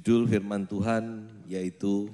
Judul firman Tuhan yaitu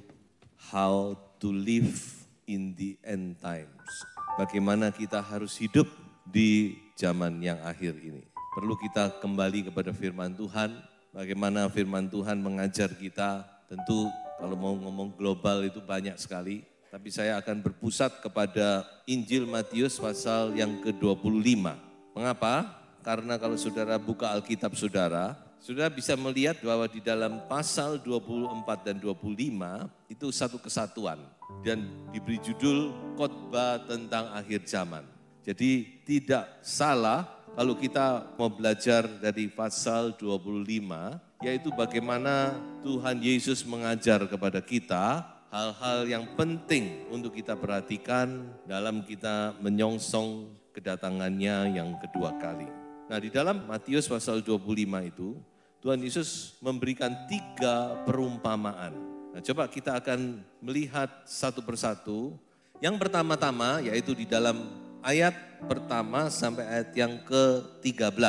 How to Live in the End Times. Bagaimana kita harus hidup di zaman yang akhir ini. Perlu kita kembali kepada firman Tuhan, bagaimana firman Tuhan mengajar kita. Tentu kalau mau ngomong global itu banyak sekali, tapi saya akan berpusat kepada Injil Matius pasal yang ke-25. Mengapa? Karena kalau saudara buka Alkitab saudara bisa melihat bahwa di dalam pasal 24 dan 25 itu satu kesatuan dan diberi judul khotbah tentang akhir zaman. Jadi tidak salah kalau kita mau belajar dari pasal 25, yaitu bagaimana Tuhan Yesus mengajar kepada kita hal-hal yang penting untuk kita perhatikan dalam kita menyongsong kedatangannya yang kedua kali. Nah, di dalam Matius pasal 25 itu Tuhan Yesus memberikan 3 perumpamaan. Nah, coba kita akan melihat satu persatu. Yang pertama-tama yaitu di dalam ayat pertama sampai ayat yang ke-13.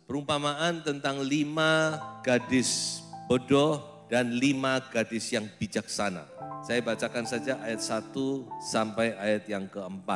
Perumpamaan tentang 5 gadis bodoh dan 5 gadis yang bijaksana. Saya bacakan saja ayat 1 sampai ayat yang ke-4.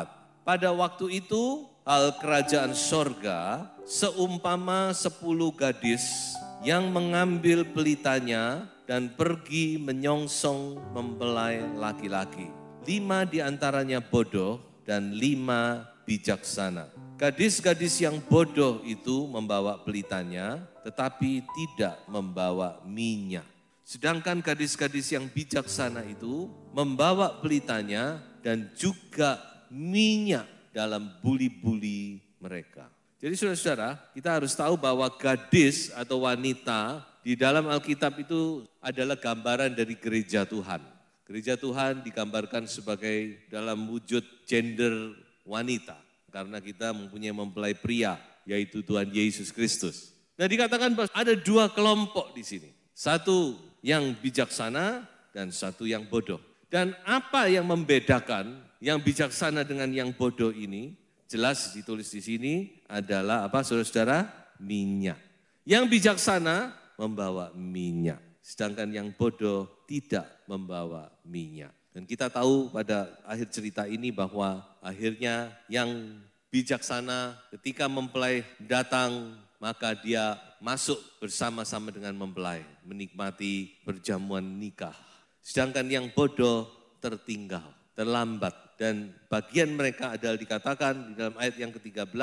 Pada waktu itu hal kerajaan sorga seumpama 10 gadis yang mengambil pelitanya dan pergi menyongsong mempelai laki-laki. 5 diantaranya bodoh dan 5 bijaksana. Gadis-gadis yang bodoh itu membawa pelitanya tetapi tidak membawa minyak. Sedangkan gadis-gadis yang bijaksana itu membawa pelitanya dan juga minyak dalam buli-buli mereka. Jadi saudara-saudara, kita harus tahu bahwa gadis atau wanita di dalam Alkitab itu adalah gambaran dari gereja Tuhan. Gereja Tuhan digambarkan sebagai dalam wujud gender wanita. Karena kita mempunyai mempelai pria, yaitu Tuhan Yesus Kristus. Nah, dikatakan bahwa ada 2 kelompok di sini. Satu yang bijaksana dan satu yang bodoh. Dan apa yang membedakan yang bijaksana dengan yang bodoh ini? Jelas ditulis di sini adalah apa saudara-saudara? Minyak. Yang bijaksana membawa minyak. Sedangkan yang bodoh tidak membawa minyak. Dan kita tahu pada akhir cerita ini bahwa akhirnya yang bijaksana ketika mempelai datang maka dia masuk bersama-sama dengan mempelai. Menikmati perjamuan nikah. Sedangkan yang bodoh tertinggal, terlambat. Dan bagian mereka adalah dikatakan di dalam ayat yang ke-13,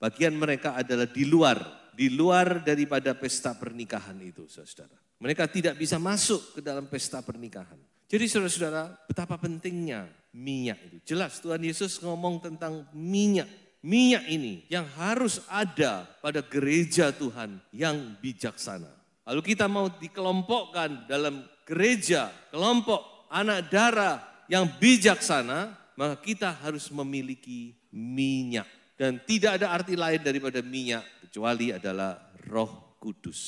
bagian mereka adalah di luar daripada pesta pernikahan itu, saudara. Mereka tidak bisa masuk ke dalam pesta pernikahan. Jadi saudara-saudara, betapa pentingnya minyak itu. Jelas Tuhan Yesus ngomong tentang minyak. Minyak ini yang harus ada pada gereja Tuhan yang bijaksana. Lalu kita mau dikelompokkan dalam gereja, kelompok anak darah yang bijaksana, maka kita harus memiliki minyak. Dan tidak ada arti lain daripada minyak, kecuali adalah Roh Kudus.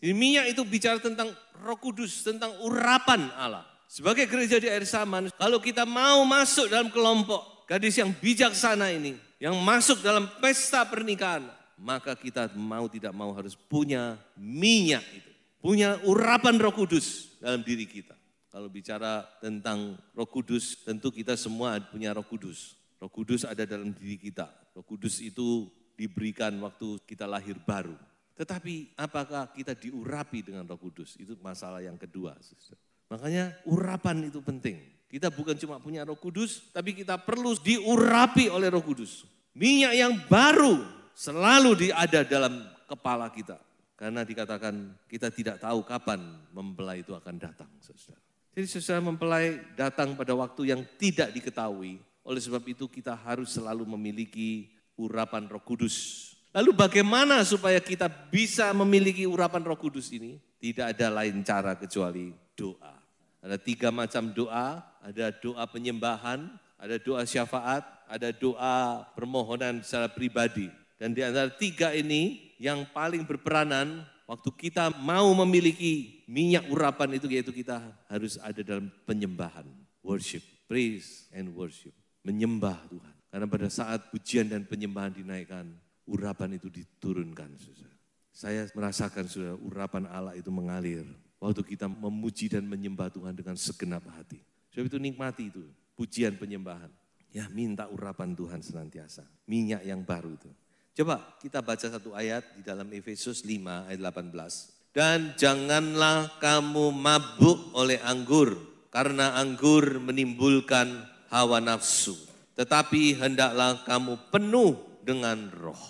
Jadi minyak itu bicara tentang Roh Kudus, tentang urapan Allah. Sebagai gereja di akhir zaman, kalau kita mau masuk dalam kelompok gadis yang bijaksana ini, yang masuk dalam pesta pernikahan, maka kita mau tidak mau harus punya minyak itu. Punya urapan Roh Kudus dalam diri kita. Kalau bicara tentang Roh Kudus, tentu kita semua punya Roh Kudus. Roh Kudus ada dalam diri kita. Roh Kudus itu diberikan waktu kita lahir baru. Tetapi apakah kita diurapi dengan Roh Kudus? Itu masalah yang kedua. Makanya urapan itu penting. Kita bukan cuma punya Roh Kudus, tapi kita perlu diurapi oleh Roh Kudus. Minyak yang baru selalu ada dalam kepala kita. Karena dikatakan kita tidak tahu kapan mempelai itu akan datang, saudara. Jadi saudara, mempelai datang pada waktu yang tidak diketahui. Oleh sebab itu kita harus selalu memiliki urapan Roh Kudus. Lalu bagaimana supaya kita bisa memiliki urapan Roh Kudus ini? Tidak ada lain cara kecuali doa. Ada 3 macam doa, ada doa penyembahan, ada doa syafaat, ada doa permohonan secara pribadi. Dan di antara 3 ini yang paling berperanan waktu kita mau memiliki minyak urapan itu, yaitu kita harus ada dalam penyembahan, worship, praise and worship, menyembah Tuhan. Karena pada saat pujian dan penyembahan dinaikkan, urapan itu diturunkan. Saya merasakan urapan Allah itu mengalir. waktu kita memuji dan menyembah Tuhan dengan segenap hati. Sebab itu nikmati itu, pujian penyembahan. Ya minta urapan Tuhan senantiasa, minyak yang baru itu. Coba kita baca satu ayat di dalam Efesus 5 ayat 18. Dan janganlah kamu mabuk oleh anggur, karena anggur menimbulkan hawa nafsu. Tetapi hendaklah kamu penuh dengan roh.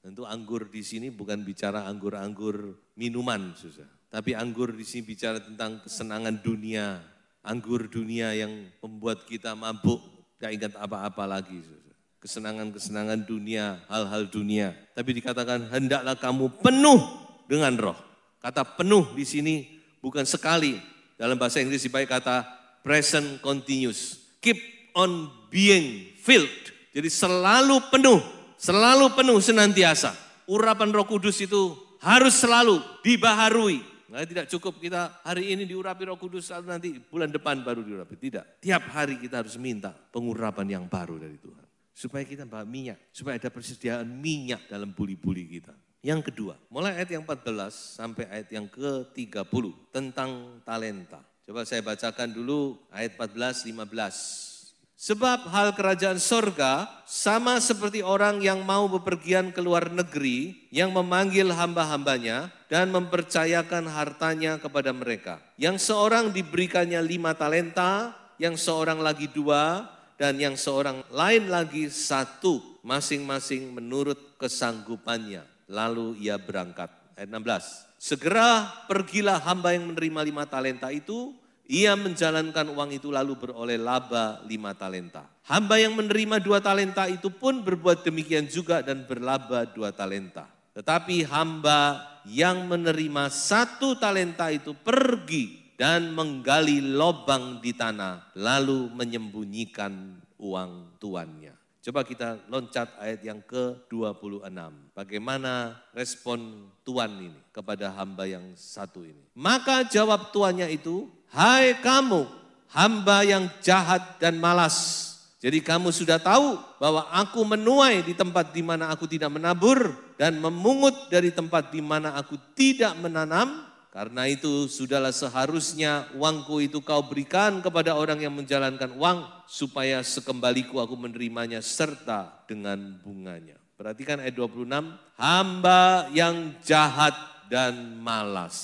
Tentu anggur di sini bukan bicara anggur-anggur minuman, susah. Tapi anggur di sini bicara tentang kesenangan dunia. Anggur dunia yang membuat kita mabuk, gak ingat apa-apa lagi. Susah. Kesenangan-kesenangan dunia, hal-hal dunia. Tapi dikatakan hendaklah kamu penuh dengan roh. Kata penuh di sini bukan sekali. Dalam bahasa Inggris dipakai kata present continuous. Keep on being filled. Jadi selalu penuh senantiasa. Urapan Roh Kudus itu harus selalu dibaharui. Nah, tidak cukup kita hari ini diurapi Roh Kudus, lalu nanti bulan depan baru diurapi. Tidak. Tiap hari kita harus minta pengurapan yang baru dari Tuhan. Supaya kita bawa minyak, supaya ada persediaan minyak dalam buli-buli kita. Yang kedua, mulai ayat yang 14 sampai ayat yang ke-30 tentang talenta. Coba saya bacakan dulu ayat 14-15. Sebab hal kerajaan sorga sama seperti orang yang mau bepergian ke luar negeri, yang memanggil hamba-hambanya dan mempercayakan hartanya kepada mereka. Yang seorang diberikannya 5 talenta, yang seorang lagi 2, dan yang seorang lain lagi 1, masing-masing menurut kesanggupannya. Lalu ia berangkat. Ayat 16. Segera pergilah hamba yang menerima 5 talenta itu. Ia menjalankan uang itu lalu beroleh laba 5 talenta. Hamba yang menerima 2 talenta itu pun berbuat demikian juga dan berlaba 2 talenta. Tetapi hamba yang menerima 1 talenta itu pergi dan menggali lobang di tanah. Lalu menyembunyikan uang tuannya. Coba kita loncat ayat yang ke-26. Bagaimana respon Tuhan ini kepada hamba yang 1 ini. Maka jawab tuannya itu, hai kamu hamba yang jahat dan malas. Jadi kamu sudah tahu bahwa aku menuai di tempat di mana aku tidak menabur dan memungut dari tempat di mana aku tidak menanam. Karena itu sudahlah seharusnya uangku itu kau berikan kepada orang yang menjalankan uang supaya sekembaliku aku menerimanya serta dengan bunganya. Perhatikan ayat 26, hamba yang jahat dan malas.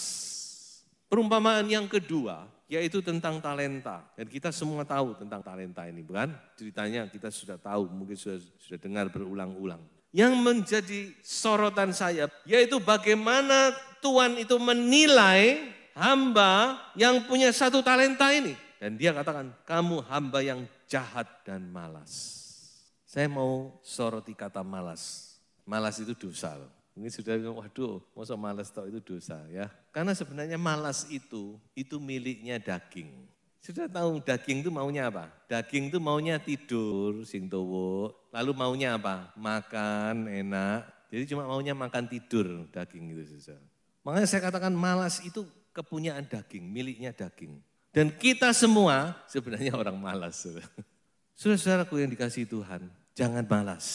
Perumpamaan yang kedua yaitu tentang talenta. Dan kita semua tahu tentang talenta ini, bukan? Ceritanya kita sudah tahu, mungkin sudah dengar berulang-ulang. Yang menjadi sorotan saya yaitu bagaimana Tuhan itu menilai hamba yang punya 1 talenta ini. Dan dia katakan, kamu hamba yang jahat dan malas. Saya mau soroti kata malas. Malas itu dosa loh. Mungkin sudah bilang, waduh, masa malas toh itu dosa ya. Karena sebenarnya malas itu miliknya daging. Sudah tahu daging itu maunya apa? Daging itu maunya tidur, sing towo. Lalu maunya apa? Makan, enak. Jadi cuma maunya makan tidur daging itu susah. Makanya saya katakan malas itu kepunyaan daging, miliknya daging. Dan kita semua sebenarnya orang malas. Saudara-saudaraku yang dikasihi Tuhan, jangan malas.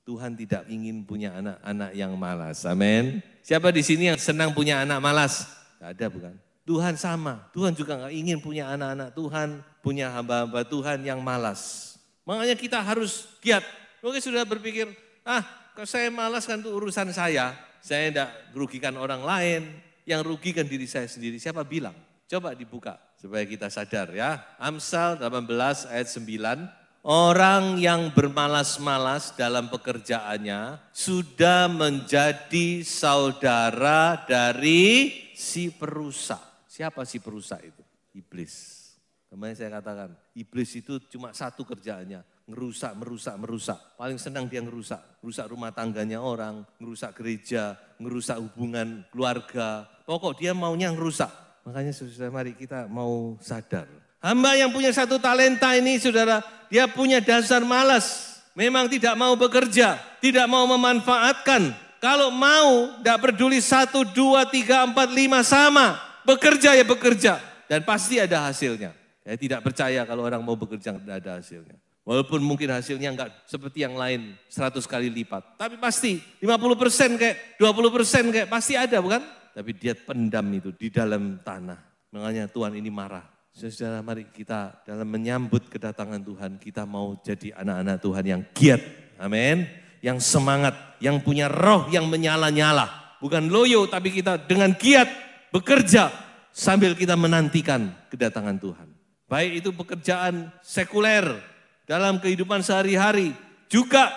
Tuhan tidak ingin punya anak-anak yang malas. Amin. Siapa di sini yang senang punya anak malas? Tidak ada bukan? Tuhan sama. Tuhan juga gak ingin punya anak-anak Tuhan, punya hamba-hamba Tuhan yang malas. Makanya kita harus giat. Mungkin sudah berpikir, kalau saya malas kan itu urusan saya. Saya tidak merugikan orang lain, yang rugikan diri saya sendiri. Siapa bilang? Coba dibuka supaya kita sadar ya. Amsal 18 ayat 9. Orang yang bermalas-malas dalam pekerjaannya sudah menjadi saudara dari si perusak. Siapa si perusak itu? Iblis. Kemarin saya katakan, iblis itu cuma 1 kerjaannya. Merusak. Paling senang dia ngerusak. Ngerusak rumah tangganya orang, ngerusak gereja, ngerusak hubungan keluarga. Pokok dia maunya ngerusak. Makanya saudara mari kita mau sadar. Hamba yang punya 1 talenta ini saudara, dia punya dasar malas. Memang tidak mau bekerja, tidak mau memanfaatkan. Kalau mau, tidak peduli 1, 2, 3, 4, 5 sama. Bekerja ya bekerja. Dan pasti ada hasilnya. Saya tidak percaya kalau orang mau bekerja tidak ada hasilnya. Walaupun mungkin hasilnya enggak seperti yang lain 100 kali lipat. Tapi pasti 50% kayak 20% kayak pasti ada bukan? tapi dia pendam itu di dalam tanah. Makanya Tuhan ini marah. Saudara, mari kita dalam menyambut kedatangan Tuhan, kita mau jadi anak-anak Tuhan yang giat. Amin. Yang semangat, yang punya roh yang menyala-nyala. Bukan loyo, tapi kita dengan giat bekerja sambil kita menantikan kedatangan Tuhan. Baik itu pekerjaan sekuler, dalam kehidupan sehari-hari, juga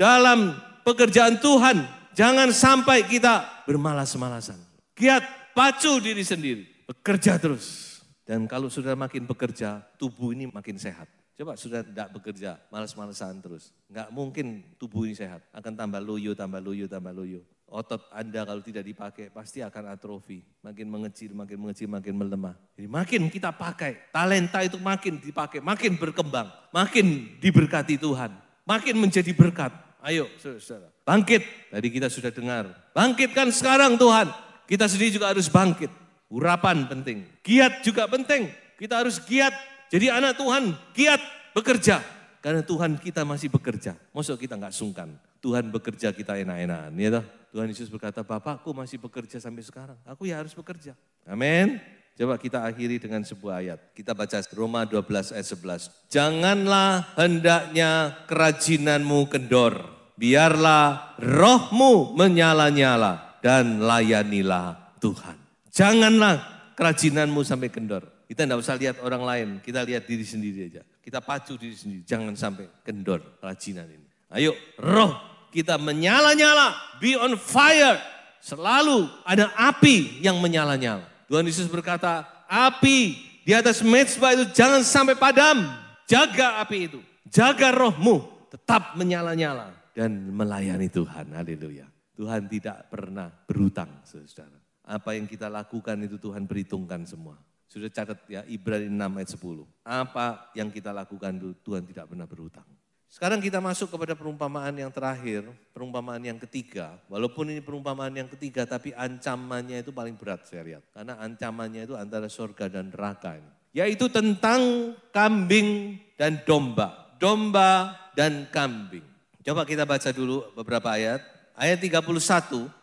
dalam pekerjaan Tuhan. Jangan sampai kita bermalas-malasan. Giat, pacu diri sendiri, bekerja terus. Dan kalau sudah makin bekerja, tubuh ini makin sehat. Coba sudah tidak bekerja, malas-malasan terus. Enggak mungkin tubuh ini sehat. Akan tambah loyo, tambah loyo, tambah loyo. Otot Anda kalau tidak dipakai pasti akan atrofi. Makin mengecil, makin melemah. Jadi makin kita pakai, talenta itu makin dipakai, makin berkembang. Makin diberkati Tuhan, makin menjadi berkat. Ayo saudara, bangkit. Tadi kita sudah dengar, bangkitkan sekarang Tuhan. Kita sendiri juga harus bangkit. Urapan penting, giat juga penting. Kita harus giat, jadi anak Tuhan, giat bekerja. Karena Tuhan kita masih bekerja, maksud kita nggak sungkan. Tuhan bekerja kita enak-enakan, ya toh. Tuhan Yesus berkata, Bapakku masih bekerja sampai sekarang, aku ya harus bekerja. Amin. Coba kita akhiri dengan sebuah ayat. Kita baca Roma 12 ayat 11. Janganlah hendaknya kerajinanmu kendor, biarlah rohmu menyala-nyala dan layanilah Tuhan. Janganlah kerajinanmu sampai kendor. Kita tidak usah lihat orang lain, kita lihat diri sendiri aja. Kita pacu diri sendiri, jangan sampai kendor kerajinan ini. Ayo, roh kita menyala-nyala, be on fire. Selalu ada api yang menyala-nyala. Tuhan Yesus berkata, api di atas mezbah itu jangan sampai padam. Jaga api itu, jaga rohmu, tetap menyala-nyala dan melayani Tuhan. Haleluya. Tuhan tidak pernah berhutang, saudara. Apa yang kita lakukan itu Tuhan perhitungkan semua. Sudah catat ya, Ibrani 6 ayat 10. Apa yang kita lakukan itu Tuhan tidak pernah berhutang. Sekarang kita masuk kepada perumpamaan yang terakhir, perumpamaan yang ketiga. Walaupun ini perumpamaan yang ketiga, tapi ancamannya itu paling berat saya lihat. Karena ancamannya itu antara surga dan neraka ini. Yaitu tentang kambing dan domba. Domba dan kambing. Coba kita baca dulu beberapa ayat. Ayat 31.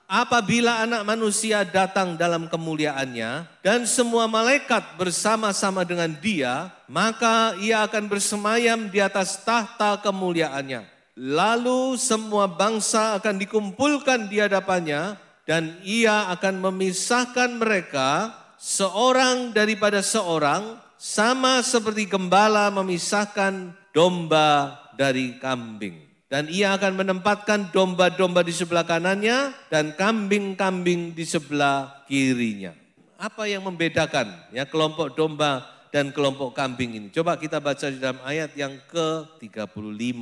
Apabila anak manusia datang dalam kemuliaannya dan semua malaikat bersama-sama dengan dia, maka ia akan bersemayam di atas tahta kemuliaannya. Lalu semua bangsa akan dikumpulkan di hadapannya dan ia akan memisahkan mereka seorang daripada seorang, sama seperti gembala memisahkan domba dari kambing. Dan ia akan menempatkan domba-domba di sebelah kanannya dan kambing-kambing di sebelah kirinya. Apa yang membedakan ya kelompok domba dan kelompok kambing ini? Coba kita baca di dalam ayat yang ke-35.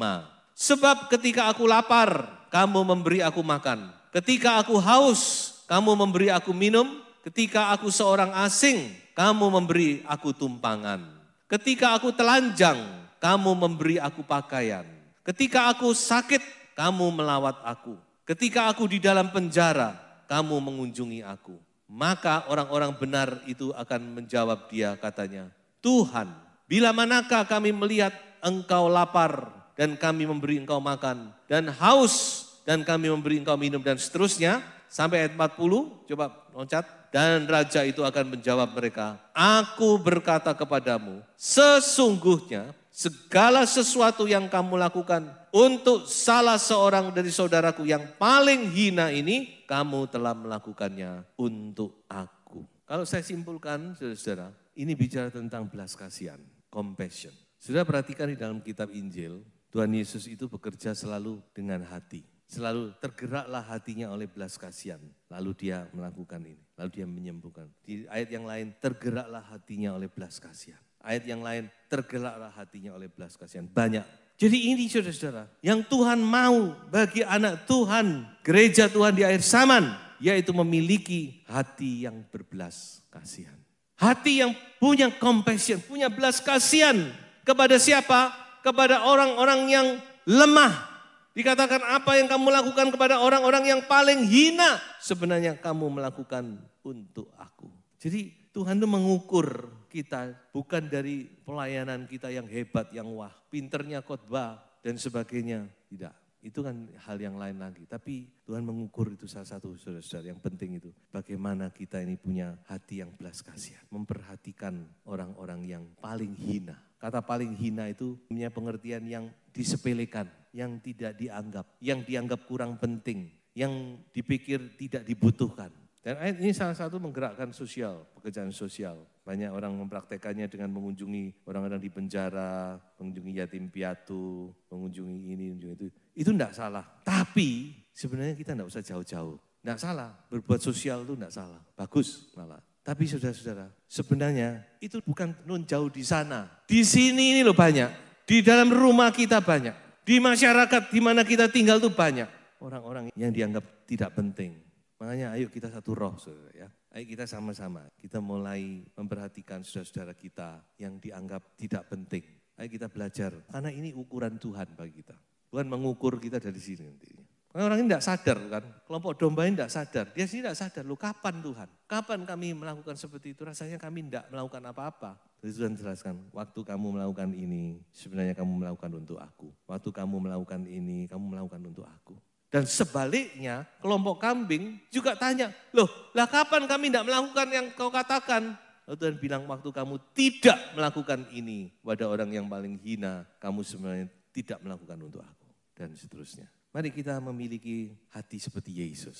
Sebab ketika aku lapar, kamu memberi aku makan. Ketika aku haus, kamu memberi aku minum. Ketika aku seorang asing, kamu memberi aku tumpangan. Ketika aku telanjang, kamu memberi aku pakaian. Ketika aku sakit, kamu melawat aku. Ketika aku di dalam penjara, kamu mengunjungi aku. Maka orang-orang benar itu akan menjawab dia, katanya, Tuhan, bila manakah kami melihat engkau lapar dan kami memberi engkau makan, dan haus dan kami memberi engkau minum, dan seterusnya. Sampai ayat 40, coba loncat. Dan raja itu akan menjawab mereka, aku berkata kepadamu, sesungguhnya segala sesuatu yang kamu lakukan untuk salah seorang dari saudaraku yang paling hina ini, kamu telah melakukannya untuk aku. Kalau saya simpulkan, saudara-saudara, ini bicara tentang belas kasihan, compassion. Saudara perhatikan di dalam kitab Injil, Tuhan Yesus itu bekerja selalu dengan hati. Selalu tergeraklah hatinya oleh belas kasihan. Lalu dia melakukan ini, lalu dia menyembuhkan. Di ayat yang lain, tergeraklah hatinya oleh belas kasihan. Ayat yang lain, tergeraklah hatinya oleh belas kasihan. Banyak. Jadi ini saudara-saudara, yang Tuhan mau bagi anak Tuhan, gereja Tuhan di akhir zaman, yaitu memiliki hati yang berbelas kasihan. Hati yang punya compassion, punya belas kasihan. Kepada siapa? Kepada orang-orang yang lemah. Dikatakan apa yang kamu lakukan kepada orang-orang yang paling hina, sebenarnya kamu melakukan untuk aku. Jadi Tuhan itu mengukur kita bukan dari pelayanan kita yang hebat, yang wah, pinternya khotbah dan sebagainya. Tidak. itu kan hal yang lain lagi. Tapi Tuhan mengukur itu salah satu saudara-saudara yang penting itu. Bagaimana kita ini punya hati yang belas kasihan. Memperhatikan orang-orang yang paling hina. Kata paling hina itu punya pengertian yang disepelekan, yang tidak dianggap, yang dianggap kurang penting, yang dipikir tidak dibutuhkan. Dan ayat ini salah satu menggerakkan sosial, pekerjaan sosial. Banyak orang mempraktekannya dengan mengunjungi orang-orang di penjara, mengunjungi yatim piatu, mengunjungi ini, mengunjungi itu. Itu enggak salah. Tapi sebenarnya kita enggak usah jauh-jauh. Enggak salah, berbuat sosial itu enggak salah. Bagus malah. Tapi saudara-saudara, sebenarnya itu bukan non jauh di sana. Di sini ini loh banyak. Di dalam rumah kita banyak. Di masyarakat di mana kita tinggal itu banyak. Orang-orang yang dianggap tidak penting. Makanya ayo kita satu roh saudara ya. Ayo kita sama-sama, kita mulai memperhatikan saudara-saudara kita yang dianggap tidak penting. Ayo kita belajar, karena ini ukuran Tuhan bagi kita. Tuhan mengukur kita dari sini nantinya. Karena orang ini tidak sadar kan, kelompok domba ini tidak sadar. Dia sendiri tidak sadar, loh kapan Tuhan? Kapan kami melakukan seperti itu? Rasanya kami tidak melakukan apa-apa. Jadi Tuhan jelaskan, waktu kamu melakukan ini, sebenarnya kamu melakukan untuk aku. Waktu kamu melakukan ini, kamu melakukan untuk aku. Dan sebaliknya kelompok kambing juga tanya, loh lah kapan kami tidak melakukan yang kau katakan? Lalu Tuhan bilang waktu kamu tidak melakukan ini pada orang yang paling hina, kamu sebenarnya tidak melakukan untuk aku. Dan seterusnya. Mari kita memiliki hati seperti Yesus.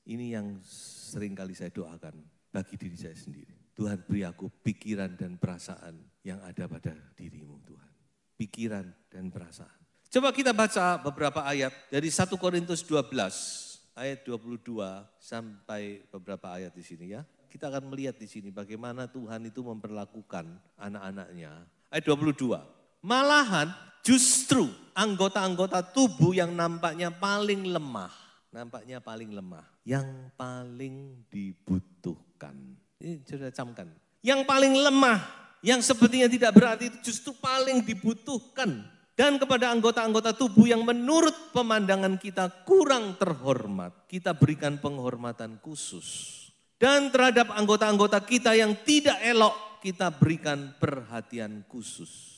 Ini yang sering kali saya doakan bagi diri saya sendiri. Tuhan beri aku pikiran dan perasaan yang ada pada dirimu Tuhan. Pikiran dan perasaan. Coba kita baca beberapa ayat dari 1 Korintus 12 ayat 22 sampai beberapa ayat di sini ya. Kita akan melihat di sini bagaimana Tuhan itu memperlakukan anak-anaknya. Ayat 22. Malahan justru anggota-anggota tubuh yang nampaknya paling lemah. Nampaknya paling lemah. Yang paling dibutuhkan. Ini sudah camkan. Yang paling lemah, yang sepertinya tidak berarti itu justru paling dibutuhkan. Dan kepada anggota-anggota tubuh yang menurut pemandangan kita kurang terhormat, kita berikan penghormatan khusus. Dan terhadap anggota-anggota kita yang tidak elok, kita berikan perhatian khusus.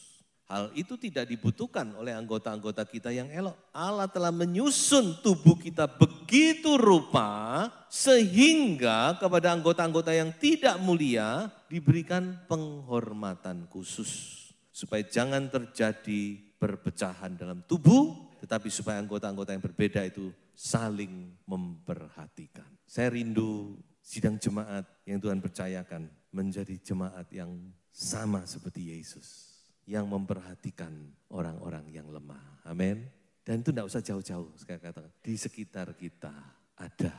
Hal itu tidak dibutuhkan oleh anggota-anggota kita yang elok. Allah telah menyusun tubuh kita begitu rupa, sehingga kepada anggota-anggota yang tidak mulia diberikan penghormatan khusus. Supaya jangan terjadi perpecahan dalam tubuh, tetapi supaya anggota-anggota yang berbeda itu saling memperhatikan. Saya rindu sidang jemaat yang Tuhan percayakan menjadi jemaat yang sama seperti Yesus, yang memperhatikan orang-orang yang lemah. Amin. Dan itu tidak usah jauh-jauh, saya katakan, di sekitar kita ada.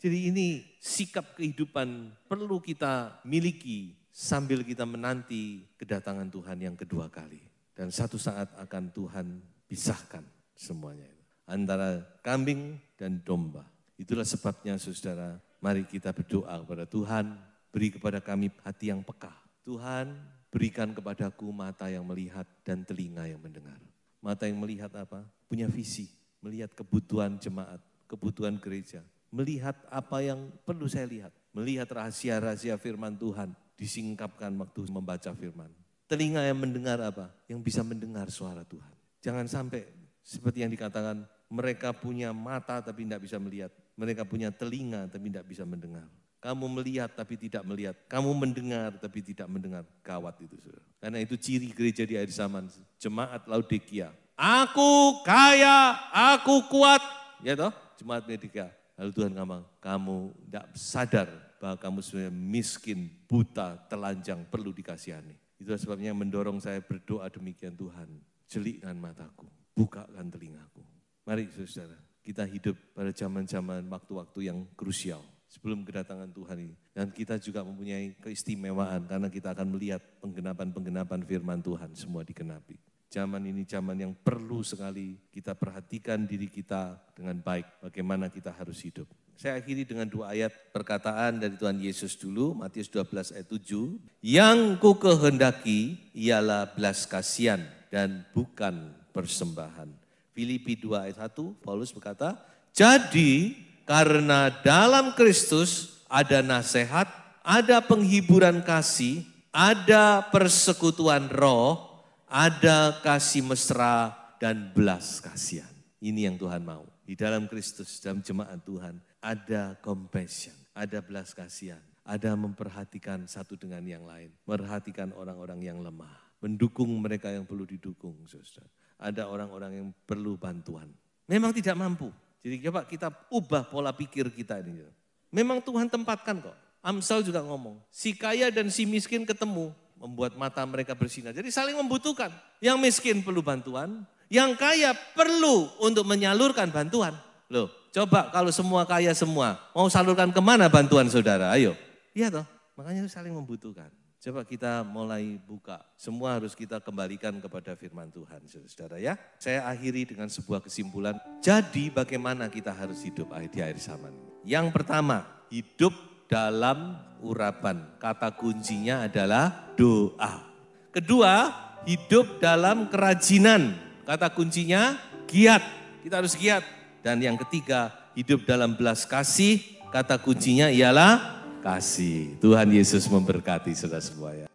Jadi ini sikap kehidupan perlu kita miliki sambil kita menanti kedatangan Tuhan yang kedua kali. Dan satu saat akan Tuhan pisahkan semuanya itu. Antara kambing dan domba. Itulah sebabnya saudara, mari kita berdoa kepada Tuhan. Beri kepada kami hati yang peka. Tuhan berikan kepadaku mata yang melihat dan telinga yang mendengar. Mata yang melihat apa? Punya visi. Melihat kebutuhan jemaat, kebutuhan gereja. Melihat apa yang perlu saya lihat. Melihat rahasia-rahasia firman Tuhan. Disingkapkan waktu membaca firman. Telinga yang mendengar apa? Yang bisa mendengar suara Tuhan. Jangan sampai seperti yang dikatakan, mereka punya mata tapi tidak bisa melihat. Mereka punya telinga tapi tidak bisa mendengar. Kamu melihat tapi tidak melihat. Kamu mendengar tapi tidak mendengar. Gawat itu saudara. Karena itu ciri gereja di akhir zaman. Jemaat Laodikia. Aku kaya, aku kuat. Ya toh, jemaat Laodikia. Lalu Tuhan ngomong, kamu tidak sadar bahwa kamu sebenarnya miskin, buta, telanjang, perlu dikasihani. Itulah sebabnya mendorong saya berdoa demikian, Tuhan, jelikkan mataku, bukakan telingaku. Mari saudara, kita hidup pada zaman-zaman waktu-waktu yang krusial sebelum kedatangan Tuhan ini. Dan kita juga mempunyai keistimewaan karena kita akan melihat penggenapan-penggenapan firman Tuhan semua digenapi. Zaman ini zaman yang perlu sekali kita perhatikan diri kita dengan baik, bagaimana kita harus hidup. Saya akhiri dengan 2 ayat perkataan dari Tuhan Yesus dulu, Matius 12 ayat 7. Yang ku kehendaki ialah belas kasihan dan bukan persembahan. Filipi 2 ayat 1, Paulus berkata, jadi karena dalam Kristus ada nasihat, ada penghiburan kasih, ada persekutuan roh, ada kasih mesra dan belas kasihan. Ini yang Tuhan mau. Di dalam Kristus, dalam jemaat Tuhan, ada compassion, ada belas kasihan, ada memperhatikan satu dengan yang lain, memperhatikan orang-orang yang lemah, mendukung mereka yang perlu didukung, saudara. Ada orang-orang yang perlu bantuan. Memang tidak mampu. Jadi coba kita ubah pola pikir kita ini. Memang Tuhan tempatkan kok. Amsal juga ngomong, si kaya dan si miskin ketemu, membuat mata mereka bersinar. Jadi saling membutuhkan. Yang miskin perlu bantuan, yang kaya perlu untuk menyalurkan bantuan. Loh, coba kalau semua kaya semua, mau salurkan kemana bantuan saudara? Ayo. Iya toh, makanya saling membutuhkan. Coba kita mulai buka. Semua harus kita kembalikan kepada firman Tuhan, saudara ya. Saya akhiri dengan sebuah kesimpulan. Jadi bagaimana kita harus hidup di akhir zaman? Yang pertama, hidup dalam urapan. Kata kuncinya adalah doa. Kedua, hidup dalam kerajinan. Kata kuncinya giat, kita harus giat. Dan yang ketiga, hidup dalam belas kasih, kata kuncinya ialah kasih. Tuhan Yesus memberkati saudara semua ya.